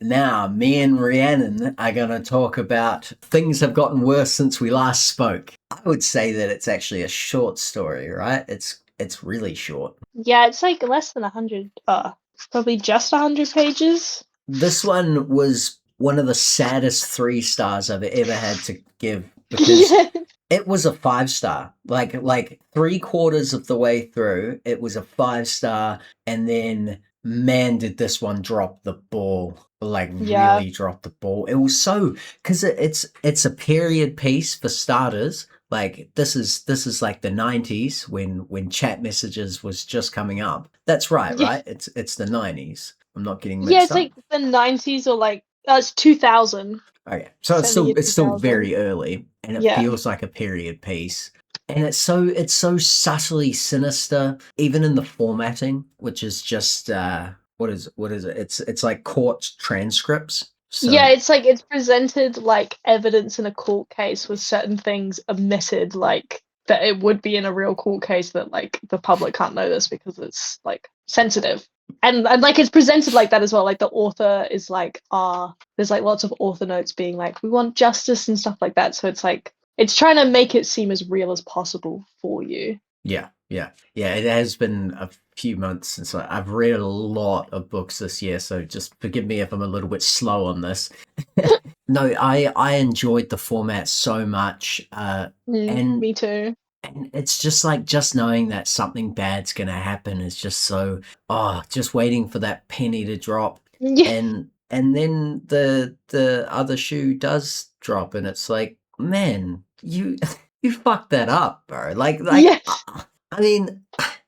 Now, me and Rhiannon are going to talk about things have gotten worse since we last spoke. I would say that it's actually a short story, right? It's really short. Yeah, it's like less than 100, probably just 100 pages. This one was one of the saddest 3 stars I've ever had to give because Yeah. it was a 5 star. Like 3/4 of the way through, it was a 5 star, and then man, did this one drop the ball. Like Yeah. really drop the ball. It was so because it's a period piece for starters. Like this is like the 90s when chat messages was just coming up. That's right, Yeah. right? It's the 90s. I'm not getting Yeah, mixed it's up. like the 90s or like it's 2000. Okay, so it's Sending still it it's still 2000. very early, and it Yeah. feels like a period piece, and it's so subtly sinister, even in the formatting, which is just what is it? It's like court transcripts. Yeah, So it's like it's presented like evidence in a court case with certain things omitted, like that it would be in a real court case that like the public can't know this because it's like sensitive. And like it's presented like that as well. Like the author is like, there's like lots of author notes being like, we want justice and stuff like that. So it's like it's trying to make it seem as real as possible for you. yeah, yeah, yeah. It has been a few months since I've read a lot of books this year, so just forgive me if I'm a little bit slow on this. No, I enjoyed the format so much, and Me too. and it's just like just knowing that something bad's gonna happen is just so just waiting for that penny to drop, Yeah. and then the other shoe does drop, and it's like, man, you you fucked that up, bro. Yes. I mean,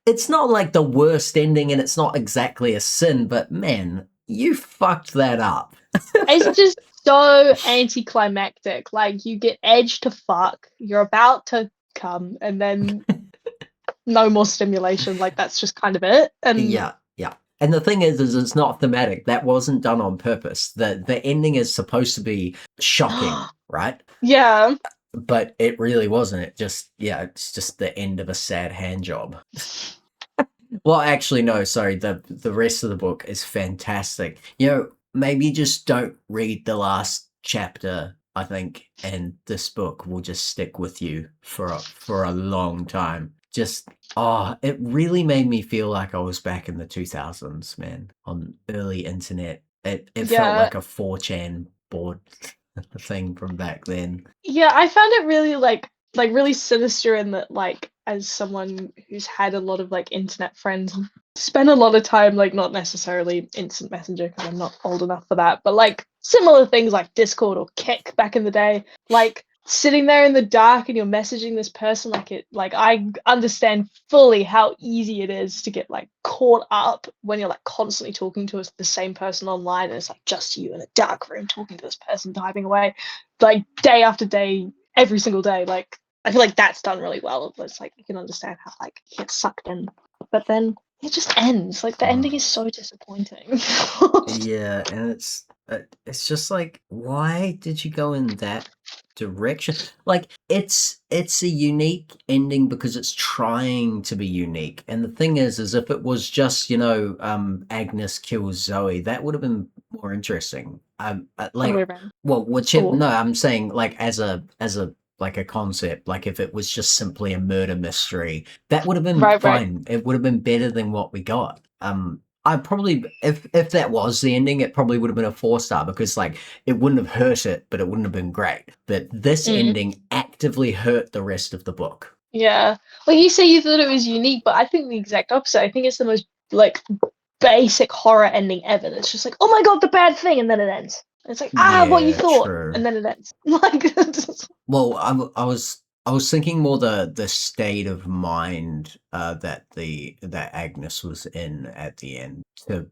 it's not like the worst ending, and it's not exactly a sin, but man, you fucked that up. It's just so anticlimactic. Like you get edged to fuck, you're about to come, and then no more stimulation. Like that's just kind of it. And Yeah, yeah. And the thing is it's not thematic. That wasn't done on purpose. The ending is supposed to be shocking, right? yeah. But it really wasn't. It just yeah, it's just the end of a sad hand job. Well, actually, no, sorry. The rest of the book is fantastic. Maybe just don't read the last chapter, I think, and this book will just stick with you for a long time. Just it really made me feel like I was back in the 2000s, man, on early internet. It felt Yeah. like a 4chan board thing from back then. Yeah, I found it really like really sinister in that like as someone who's had a lot of like internet friends and spent a lot of time like not necessarily instant messenger because I'm not old enough for that, but like similar things like Discord or Kick back in the day, like sitting there in the dark and you're messaging this person like I understand fully how easy it is to get like caught up when you're like constantly talking to the same person online and it's like just you in a dark room talking to this person typing away like day after day, every single day. Like I feel like that's done really well. It's like you can understand how like you get sucked in, but then it just ends. Like the ending is so disappointing. Yeah, and it's just like, why did you go in that direction? Like, it's a unique ending because it's trying to be unique. And the thing is if it was just Agnes kills Zoe, that would have been more interesting. Other way Like, around. well, whichever. Or No, I'm saying like as a like a concept. Like if it was just simply a murder mystery, that would have been right, right. fine. It would have been better than what we got. I probably, if that was the ending, it probably would have been a 4 star because like it wouldn't have hurt it, but it wouldn't have been great. But this Mm, ending actively hurt the rest of the book. yeah. Well, you say you thought it was unique, but I think the exact opposite. I think it's the most like basic horror ending ever. It's just like, oh my god, the bad thing, and then it ends. It's like, what you Yeah, thought, true. and then it ends. Like, Well, I was thinking more the state of mind that Agnes was in at the end to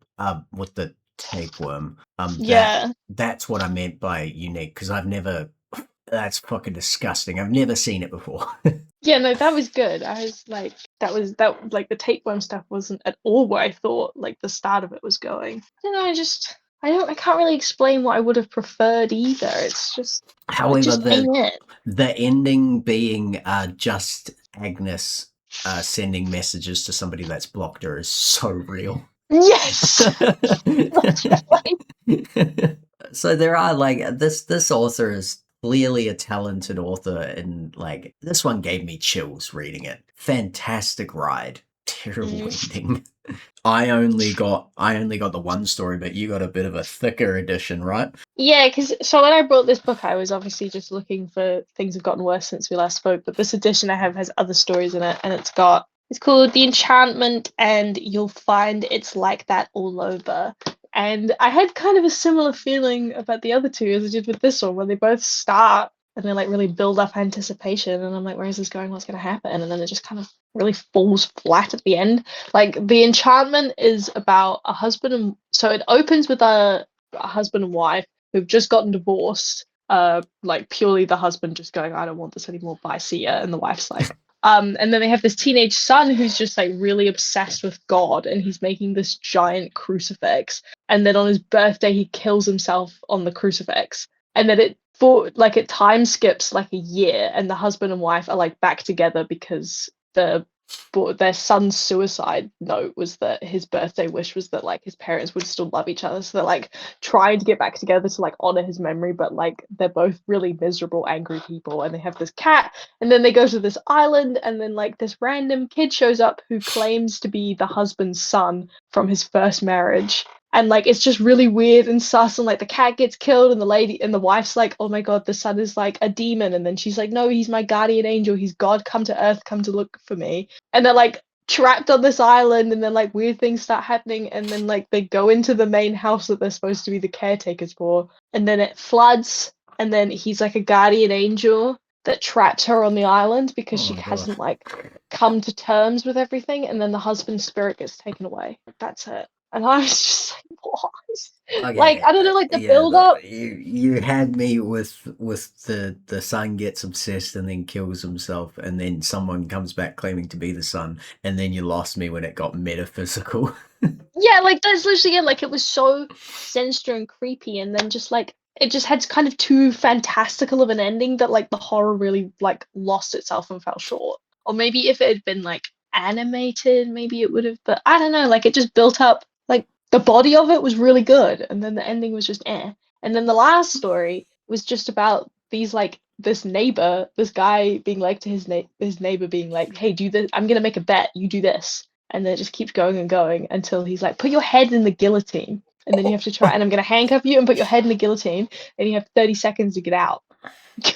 with the tapeworm. yeah. That's what I meant by unique because I've never. That's fucking disgusting. I've never seen it before. Yeah, no, that was good. I was like, that like the tapeworm stuff wasn't at all where I thought like the start of it was going. You know, I can't really explain what I would have preferred either. It's just it However, just the ain't it. the ending being just Agnes sending messages to somebody that's blocked her is so real. Yes, that's right. So there are like this author is clearly a talented author, and like this one gave me chills reading it. Fantastic ride, terrible ending. I only got the one story, but you got a bit of a thicker edition, right? Yeah, because so when I brought this book, I was obviously just looking for things have gotten worse since we last spoke. But this edition I have has other stories in it, and it's called The Enchantment, and you'll find it's like that all over. And I had kind of a similar feeling about the other two as I did with this one, when they both start and they like really build up anticipation, and I'm like, where is this going? What's going to happen? And then it just kind of really falls flat at the end. Like The Enchantment is about a husband and so it opens with a husband and wife who've just gotten divorced. Like purely the husband just going, I don't want this anymore. Bye, see ya. And the wife's like, and then they have this teenage son who's just like really obsessed with God, and he's making this giant crucifix. And then on his birthday, he kills himself on the crucifix. And then it time skips like a year, and the husband and wife are like back together because their son's suicide note was that his birthday wish was that like his parents would still love each other, so they're like trying to get back together to like honor his memory, but like they're both really miserable angry people, and they have this cat, and then they go to this island, and then like this random kid shows up who claims to be the husband's son from his first marriage. And like it's just really weird and sus, and like the cat gets killed, and the lady and the wife's like, oh my god, the son is like a demon, and then she's like, no, he's my guardian angel, he's God come to earth, come to look for me. And they're like trapped on this island, and then like weird things start happening, and then like they go into the main house that they're supposed to be the caretakers for, and then it floods, and then he's like a guardian angel that traps her on the island because Oh she my god. hasn't like come to terms with everything, and then the husband's spirit gets taken away. That's it. And I was just like, what? Like, Okay, I don't know, like the yeah, build up. you had me with the son gets obsessed and then kills himself, and then someone comes back claiming to be the son, and then you lost me when it got metaphysical. Yeah, like that's literally it. Like it was so sinister and creepy, and then just like it just had kind of too fantastical of an ending that like the horror really like lost itself and fell short. Or maybe if it had been like animated, maybe it would have. But I don't know. Like it just built up. Like the body of it was really good, and then the ending was just eh. And then the last story was just about these like this neighbor, this guy being like to his neighbor being like, "Hey, do this. I'm gonna make a bet. You do this." And then it just keeps going and going until he's like, put your head in the guillotine. And then you have to try, and I'm going to handcuff you and put your head in the guillotine, and you have 30 seconds to get out. And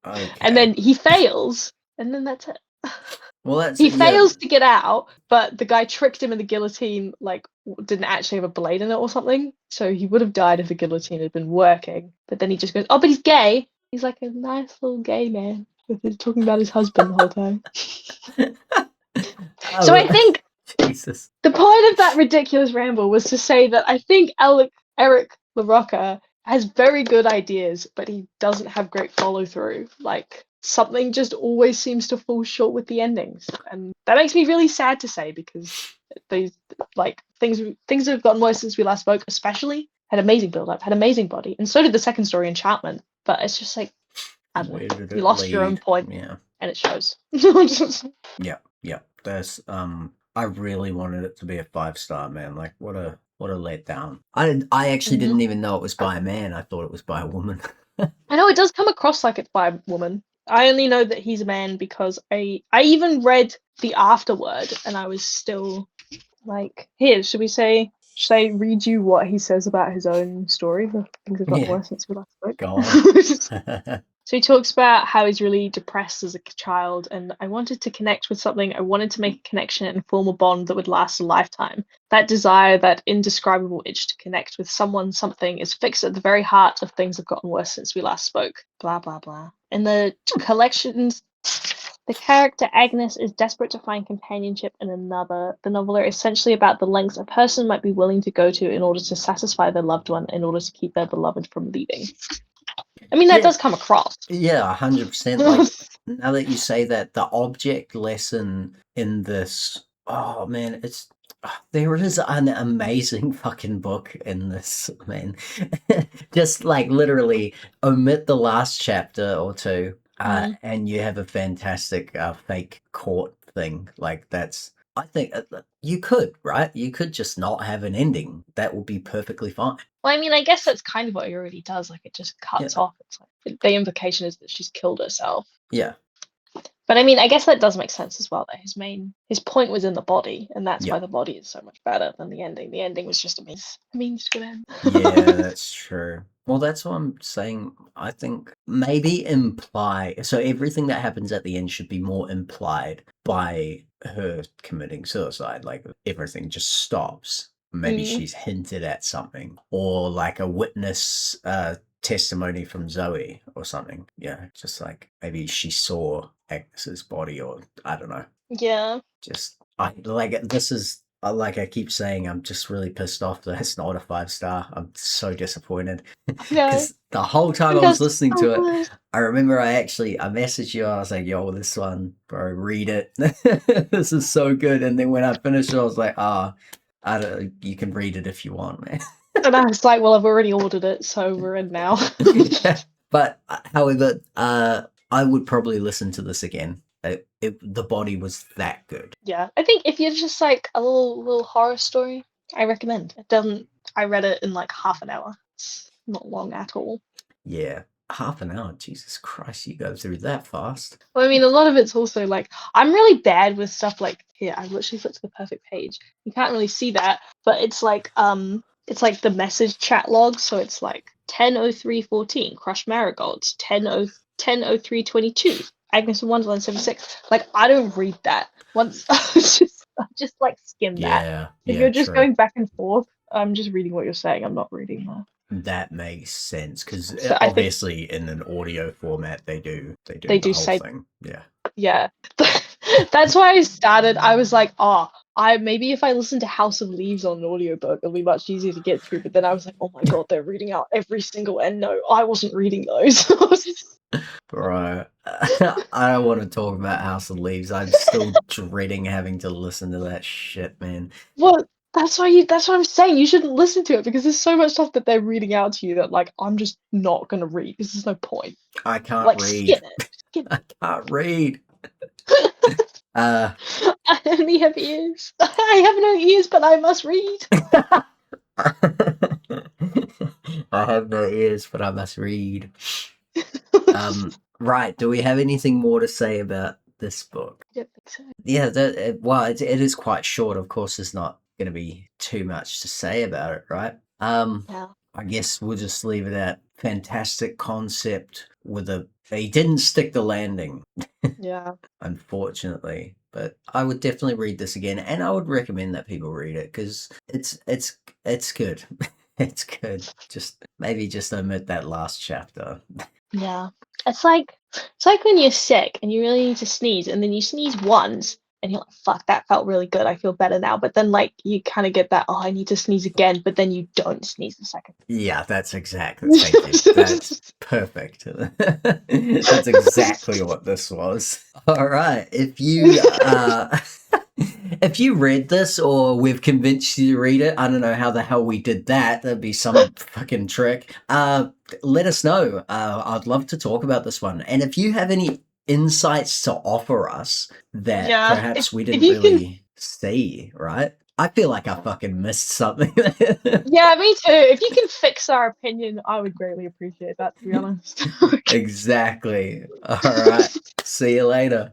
Okay. then he fails, and then that's it. Well, that's He yeah. fails to get out, but the guy tricked him in the guillotine, like, didn't actually have a blade in it or something. So he would have died if the guillotine had been working. But then he just goes, oh, but he's gay. He's like a nice little gay man. He's talking about his husband the whole time. So I Oh, think Jesus. the point of that ridiculous ramble was to say that I think Eric LaRocca has very good ideas, but he doesn't have great follow through. Like something just always seems to fall short with the endings, and that makes me really sad to say because these like things that have gotten worse since we last spoke, especially had amazing build up, had amazing body, and so did the second story, Enchantment. But it's just like I don't know, Where did you it lost your own lead? point, Yeah. and it shows. Yeah, yeah. That's I really wanted it to be a 5 star, man. Like what a letdown. I actually Mhm. didn't even know it was by a man. I thought it was by a woman. I know it does come across like it's by a woman. I only know that he's a man because I even read the afterword, and I was still like, here, should I read you what he says about his own story? The things have gotten Yeah, worse since we last spoke. go on. So he talks about how he's really depressed as a child, and I wanted to connect with something. I wanted to make a connection and form a bond that would last a lifetime. That desire, that indescribable itch to connect with someone, something, is fixed at the very heart of things have gotten worse since we last spoke. Blah blah blah. In the collections, the character Agnes is desperate to find companionship in another. The novel are essentially about the lengths a person might be willing to go to in order to satisfy their loved one, in order to keep their beloved from leaving. I mean, that Yeah, does come across. yeah, 100%. Like now that you say that, the object lesson in this, oh man, there is an amazing fucking book in this, man. Just like literally omit the last chapter or two, Mm. and you have a fantastic fake court thing. Like I think you could, right? You could just not have an ending. That would be perfectly fine. Well, I mean, I guess that's kind of what he already does. Like, it just cuts Yeah. off. It's like the implication is that she's killed herself. Yeah. But I mean, I guess that does make sense as well. That his point was in the body, and that's Yeah. why the body is so much better than the ending. The ending was just a means to an end. Yeah, that's true. Well, that's what I'm saying. I think maybe imply. So everything that happens at the end should be more implied by her committing suicide. Like everything just stops. Maybe she's hinted at something, or like a witness testimony from Zoe or something. Yeah, just like maybe she saw Agnes's body, or I don't know. Yeah. Just I like this is like I keep saying, I'm just really pissed off that it's not a 5-star. I'm so disappointed No. because the whole time I was listening to it, I remember I messaged you. I was like, "Yo, this one, bro, read it. This is so good." And then when I finished it, I was like, "Ah, I don't. You can read it if you want, man." And I was like, well, I've already ordered it, so we're in now. Yeah. But however, I would probably listen to this again. The body was that good. Yeah, I think if you're just like a little horror story, I recommend. It doesn't. I read it in like half an hour. It's not long at all. Yeah, half an hour. Jesus Christ, you go through that fast. Well, I mean, a lot of it's also like I'm really bad with stuff like here. I literally flipped to the perfect page. You can't really see that, but it's like the message chat log. So it's like 10:03:14, crushed marigolds. 10:03:22, Agnes in Wonderland 76. Like I don't read that. Once I just like skim that. Yeah, If yeah, you're just true. going back and forth, I'm just reading what you're saying. I'm not reading that. That makes sense because So I think obviously in an audio format they do they the do whole say thing. Yeah. yeah. That's why I started. I was like, oh, maybe if I listen to House of Leaves on an audiobook, it'll be much easier to get through. But then I was like, oh my god, they're reading out every single end. No, I wasn't reading those. Bro, I don't want to talk about House of Leaves. I'm still dreading having to listen to that shit, man. Well, that's what I'm saying. You shouldn't listen to it because there's so much stuff that they're reading out to you that like I'm just not gonna read because there's no point. I can't Like read. skim it. Skim I can't read. it. I only have ears. I have no ears, but I must read. I have no ears, but I must read. Right. Do we have anything more to say about this book? I don't think so. Yeah, it is quite short. Of course, there's not going to be too much to say about it, right? Yeah. I guess we'll just leave it at fantastic concept with he didn't stick the landing. Yeah. Unfortunately, but I would definitely read this again, and I would recommend that people read it because it's good. It's good. Maybe just omit that last chapter. Yeah. It's like when you're sick and you really need to sneeze and then you sneeze once and you're like, fuck, that felt really good. I feel better now. But then like you kind of get that, oh, I need to sneeze again, but then you don't sneeze the second. Yeah, that's exactly. Thank you. That's perfect. That's exactly what this was. All right. If you read this or we've convinced you to read it, I don't know how the hell we did that. That'd be some fucking trick. Let us know. I'd love to talk about this one. And if you have any insights to offer us that perhaps we didn't really see, right? I feel like I fucking missed something. Yeah, me too. If you can fix our opinion, I would greatly appreciate that, to be honest. Exactly. All right. See you later.